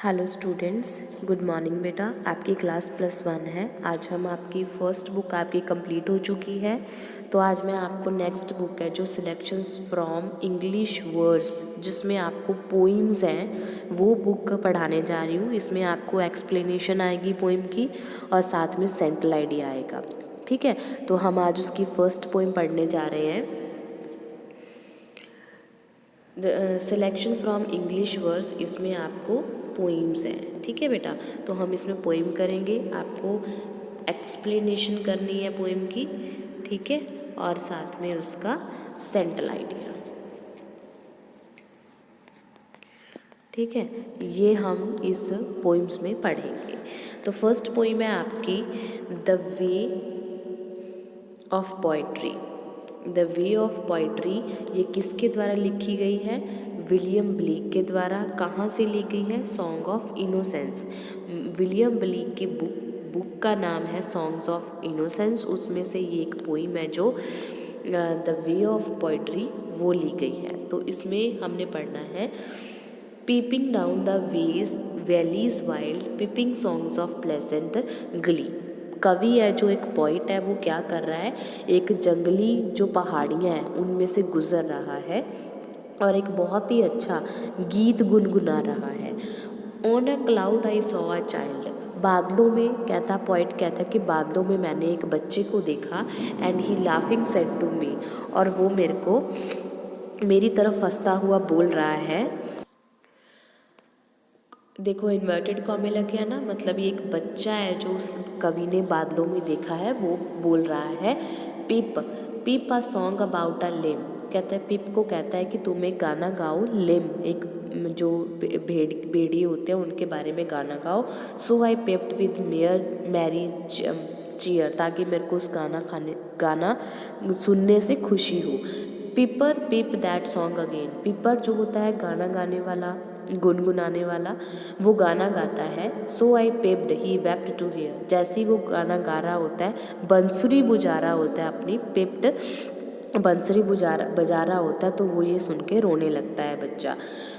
Hello students, good morning बेटा। आपकी class +1 है। आज हम आपकी फ़र्स्ट बुक आपकी कंप्लीट हो चुकी है। तो आज मैं आपको नेक्स्ट बुक है जो सिलेक्शंस फ्रॉम इंग्लिश वर्ड्स, जिसमें आपको पोइम्स हैं, वो बुक पढ़ाने जा रही हूँ। इसमें आपको एक्सप्लेनेशन आएगी पोइम की और साथ में सेंट्रल आइडिया आएगा। ठीक है, तो हम आज उसकी फ़र्स्ट पोइम पढ़ने जा रहे हैं। सिलेक्शन फ्रॉम इंग्लिश वर्ड्स, इसमें आपको पोइम्स हैं। ठीक है बेटा, तो हम इसमें पोइम करेंगे, आपको एक्सप्लेनेशन करनी है पोइम की। ठीक है, और साथ में उसका सेंट्रल आइडिया। ठीक है, ये हम इस पोइम्स में पढ़ेंगे। तो फर्स्ट पोइम है आपकी the way of poetry. The way of poetry ये किसके द्वारा लिखी गई है? विलियम ब्लीक के द्वारा। कहाँ से ली गई है? Song of innocence. William bleak की बुक का नाम है सॉन्ग्स ऑफ इनोसेंस। उसमें से ये एक पोइम है जो द वे ऑफ पोइट्री वो ली गई है। तो इसमें हमने पढ़ना है piping down the valleys wild piping songs of pleasant glee. कवि है जो एक पॉइट है, वो क्या कर रहा है? एक जंगली जो पहाड़ियाँ हैं उनमें से गुजर रहा है और एक बहुत ही अच्छा गीत गुनगुना रहा है। On a cloud I saw a child. बादलों में, कहता पॉइट कहता कि बादलों में मैंने एक बच्चे को देखा। And he laughing said to me, और वो मेरे को मेरी तरफ हंसता हुआ बोल रहा है। देखो इन्वर्टेड कॉमे लग गया ना, मतलब ये एक बच्चा है जो उस कवि ने बादलों में देखा है, वो बोल रहा है पिप पिप अ सॉन्ग अबाउट अ लेम। कहता है पिप को, कहता है कि तुम एक गाना गाओ। लेम एक जो भेड़िए होते हैं उनके बारे में गाना गाओ। सो आई पेप्ट विद मैरी चीयर, ताकि मेरे को उस गाना सुनने से खुशी हो। पिपर पिप दैट सॉन्ग अगेन। पिपर जो होता है गाना गाने वाला, गुनगुनाने वाला, वो गाना गाता है। So I piped he wept to hear. जैसे ही वो गाना गा रहा होता है, बंसुरी बुझा रहा होता है अपनी, पेप्ड बंसुरी बजा रहा होता है, तो वो ये सुन के रोने लगता है बच्चा।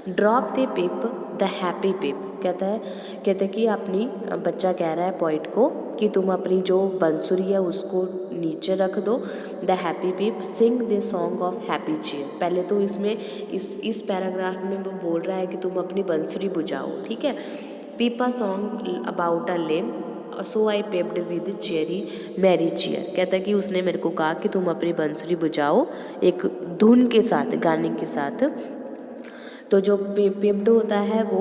Drop the pipe the happy pipe. कहता है कि अपनी, बच्चा कह रहा है पॉइट को कि तुम अपनी जो बंसुरी है उसको नीचे रख दो। The happy pipe sing the song of happy cheer. पहले तो इसमें इस पैराग्राफ में वो बोल रहा है कि तुम अपनी बंसुरी बुझाओ। ठीक है, pipe a song about a lamb so I piped with cherry merry cheer. कहता है कि उसने मेरे को कहा कि तुम अपनी बंसुरी बुझाओ एक धुन के साथ, गाने के साथ। तो जो पेप्ड होता है वो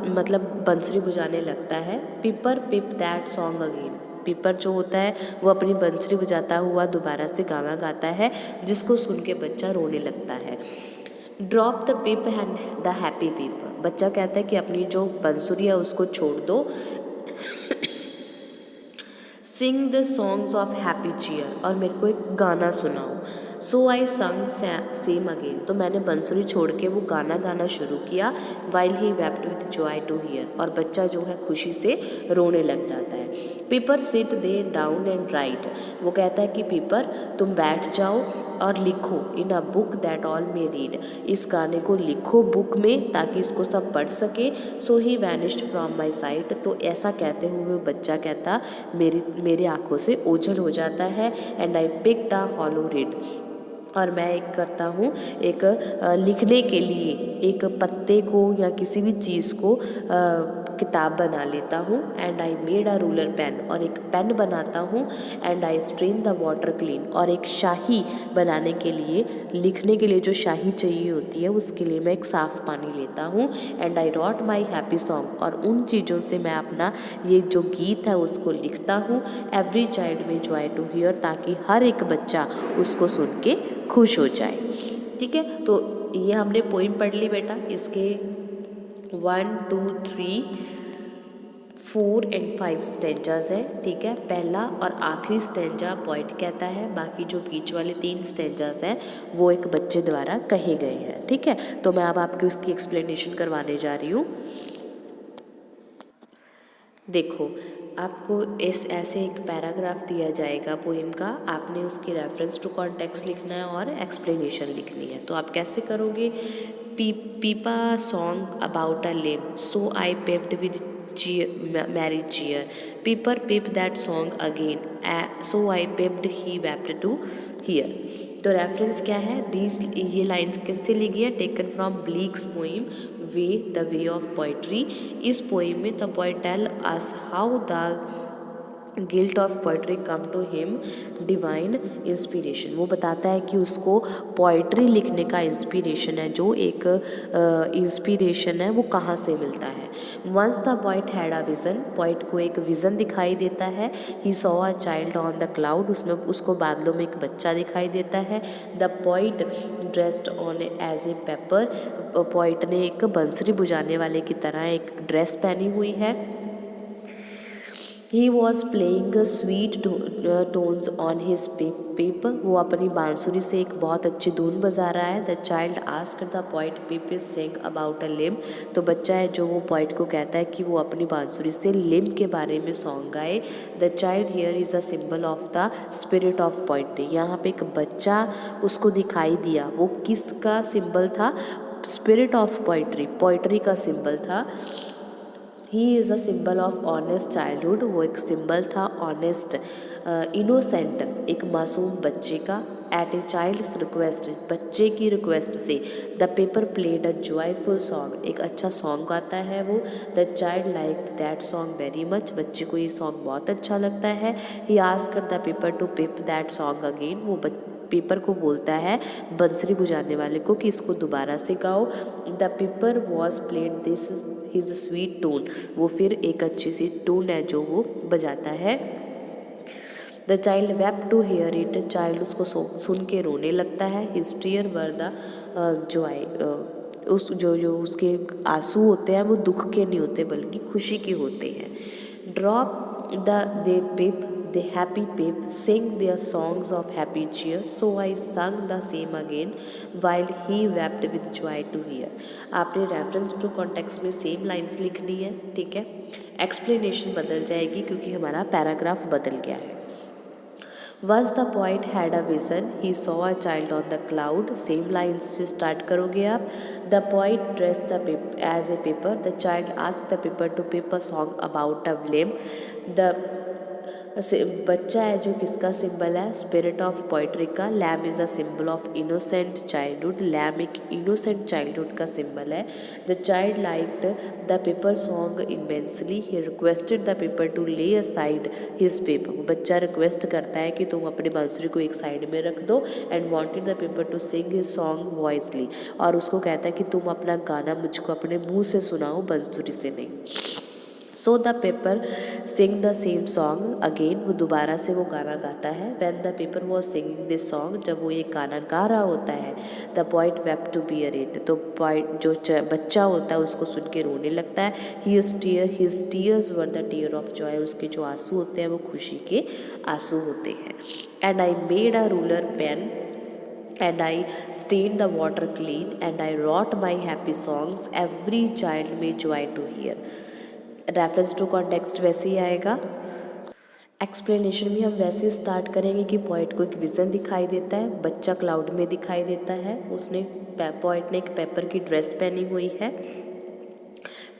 मतलब बंसुरी बुझाने लगता है। पिपर पिप दैट सॉन्ग अगेन। पिपर जो होता है वो अपनी बंसुरी बजाता हुआ दोबारा से गाना गाता है, जिसको सुन के बच्चा रोने लगता है। Drop the pipe and the happy pipe. बच्चा कहता है कि अपनी जो बंसुरी है उसको छोड़ दो। Sing the songs of happy cheer, और मेरे को एक गाना सुनाओ। सो आई संग सेम अगेन। तो मैंने बंसुरी छोड़ के वो गाना गाना शुरू किया। While he wept with joy to hear, और बच्चा जो है खुशी से रोने लग जाता है। Piper sit thee down and write. वो कहता है कि पीपर तुम बैठ जाओ और लिखो। In a book that all may read. इस गाने को लिखो बुक में ताकि इसको सब पढ़ सके। सो ही वैनिश्ड फ्रॉम माई साइट। तो ऐसा कहते हुए बच्चा कहता मेरे आँखों से ओझल हो जाता है। And I picked a hollow read, और मैं एक करता हूँ एक लिखने के लिए एक पत्ते को या किसी भी चीज़ को किताब बना लेता हूँ। And I made a rural pen, और एक पेन बनाता हूँ। And I stained the water clean, और एक शाही बनाने के लिए, लिखने के लिए जो शाही चाहिए होती है उसके लिए मैं एक साफ़ पानी लेता हूँ। And I wrote my happy song, और उन चीज़ों से मैं अपना ये जो गीत है उसको लिखता हूँ। एवरी चाइल्ड में जॉय टू हियर, ताकि हर एक बच्चा उसको सुन के खुश हो जाए। ठीक है, तो ये हमने पोइम पढ़ ली बेटा। इसके 1 2 3 4 एंड 5 स्टेंजाज हैं। ठीक है, पहला और आखिरी स्टेंजा पॉइंट कहता है, बाकी जो बीच वाले 3 स्टेंजाज हैं वो एक बच्चे द्वारा कहे गए हैं। ठीक है, तो मैं अब आपकी उसकी एक्सप्लेनेशन करवाने जा रही हूँ। देखो, आपको इस ऐसे एक पैराग्राफ दिया जाएगा पोइम का, आपने उसकी रेफरेंस टू कॉन्टेक्स्ट लिखना है और एक्सप्लेनेशन लिखनी है। तो आप कैसे करोगे? Pipe song about a lamb, so I piped with merry cheer, piper pipe that song again, so I piped he wept to hear. तो रेफरेंस क्या है? दीज ये लाइन्स किससे ली गई है? Taken from Blake's poem way the way of poetry. इस poem में the poet tell us how the gift of poetry came to him divine inspiration. वो बताता है कि उसको पोइट्री लिखने का इंस्पिरेशन है, जो एक इंस्पिरेशन है वो कहाँ से मिलता है। Once the poet had a vision, poet को एक विज़न दिखाई देता है। He saw a child on the cloud, उसमें उसको बादलों में एक बच्चा दिखाई देता है। The poet dressed on as a piper, poet ने एक बंसरी बुझाने वाले की तरह एक ड्रेस पहनी हुई है। He was playing sweet tones on his piper, वो अपनी बांसुरी से एक बहुत अच्छी धुन बजा रहा है। The child asked the poet piper sing about a lamb, तो बच्चा है जो वो पोइट को कहता है कि वो अपनी बांसुरी से लिम के बारे में सॉन्ग गाए। The child here is a symbol of the spirit of poetry. यहाँ पे एक बच्चा उसको दिखाई दिया, वो किसका सिंबल था? स्पिरिट ऑफ पोइट्री, पोइट्री का सिंबल था। He is a symbol of honest childhood, वो एक सिंबल था ऑनेस्ट इनोसेंट, एक मासूम बच्चे का। एट ए चाइल्ड्स रिक्वेस्ट, बच्चे की रिक्वेस्ट से the paper played a joyful song, एक अच्छा सॉन्ग गाता है वो। The child like that song very much, बच्चे को ये सॉन्ग बहुत अच्छा लगता है। He asked the piper to pip that song again, वो पेपर को बोलता है बंसरी बुझाने वाले को कि इसको दोबारा से गाओ। The piper was played this his sweet tone, वो फिर एक अच्छी सी टोन है जो वो बजाता है। The child wept to hear it, child उसको सुन के रोने लगता है। His tear were the joy, उस जो उसके आंसू होते हैं वो दुख के नहीं होते बल्कि खुशी के होते हैं। Drop the they pip the happy pip, sing their songs of happy cheer, so I sung the same again while he wept with joy to hear। आपने रेफरेंस टू कॉन्टेक्स्ट में सेम लाइन्स लिखनी है, ठीक है। Explanation बदल जाएगी क्योंकि हमारा पैराग्राफ बदल गया है। Once the poet had a vision, he saw a child on the cloud, same lines से स्टार्ट करोगे आप। The poet dressed as a paper, the child asked the paper to pip a song about a lamb। the बच्चा है जो किसका symbol है? Spirit of poetry का। Lamb is a symbol of innocent childhood, lamb एक innocent childhood का symbol है। The child liked the piper song immensely, he requested the piper to lay aside his piper, बच्चा request करता है कि तुम अपने बांसुरी को एक साइड में रख दो। And wanted the piper to sing his song voicely, और उसको कहता है कि तुम अपना गाना मुझको अपने मुँह से सुनाओ, बांसुरी से नहीं। So the piper sing the same song again, वो दोबारा से वो गाना गाता है। When the piper was singing this song, जब वो ये गाना गा रहा होता है। The poet wept to hear it, तो पॉइंट जो बच्चा होता है उसको सुन के रोने लगता है। His tears were the tear of joy, उसके जो आंसू होते हैं वो खुशी के आंसू होते हैं। And I made a rural pen and I stained the water clean and I wrote my happy songs, every child may joy to hear। Reference to context वैसे ही आएगा। एक्सप्लेनेशन भी हम वैसे स्टार्ट करेंगे कि पोइट को एक विज़न दिखाई देता है, बच्चा क्लाउड में दिखाई देता है, उसने पोइट ने एक पेपर की ड्रेस पहनी हुई है।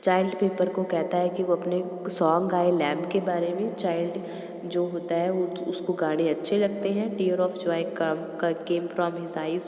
चाइल्ड पेपर को कहता है कि वो अपने सॉन्ग गाए लैम्प के बारे में। चाइल्ड जो होता है वो उसको गाने अच्छे लगते हैं। Tear of joy came from his eyes,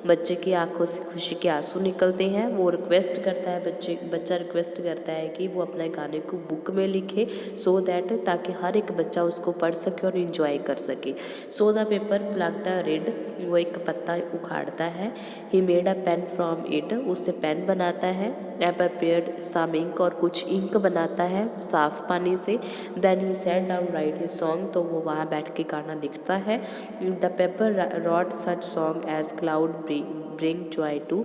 बच्चे की आंखों से खुशी के आंसू निकलते हैं। वो रिक्वेस्ट करता है, बच्चा रिक्वेस्ट करता है कि वो अपने गाने को बुक में लिखे, सो दैट ताकि हर एक बच्चा उसको पढ़ सके और इन्जॉय कर सके। So the piper plucked a reed, वो एक पत्ता उखाड़ता है। He made a pen from it, उससे पेन बनाता है। प्रिपेयर्ड सम इंक, और कुछ इंक बनाता है साफ पानी से। Then he sat down write his song, तो वो वहाँ बैठ के गाना लिखता है। The piper wrote such song as cloud bring joy to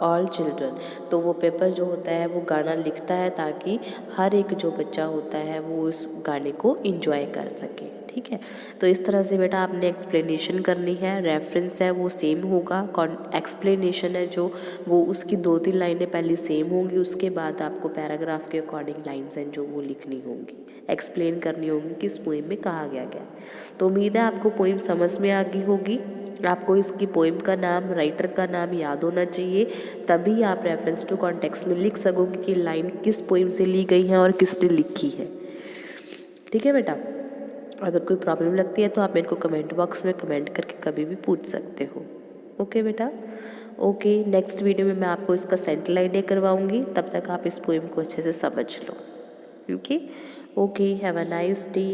all children, तो वो पेपर जो होता है वो गाना लिखता है ताकि हर एक जो बच्चा होता है वो उस गाने को इंजॉय कर सके। ठीक है। तो इस तरह से बेटा आपने एक्सप्लेनेशन करनी है, रेफरेंस है वो सेम होगा, एक्सप्लेनेशन है जो वो उसकी 2-3 लाइनें पहले सेम होंगी, उसके बाद आपको पैराग्राफ के अकॉर्डिंग लाइन्स हैं जो वो लिखनी होंगी, एक्सप्लेन करनी होगी कि इस पोइम में कहा गया क्या है। तो उम्मीद है आपको पोइम समझ में आ गई होगी। आपको इसकी पोइम का नाम, राइटर का नाम याद होना चाहिए, तभी आप रेफरेंस टू कॉन्टेक्स्ट में लिख सकोगे कि लाइन किस पोइम से ली गई है और किसने लिखी है। ठीक है बेटा, अगर कोई प्रॉब्लम लगती है तो आप मेरे को कमेंट बॉक्स में कमेंट करके कभी भी पूछ सकते हो। ओके बेटा, ओके। नेक्स्ट वीडियो में मैं आपको इसका सेंट्रल आइडिया करवाऊंगी, तब तक आप इस पोइम को अच्छे से समझ लो। Okay, okay, have a nice day.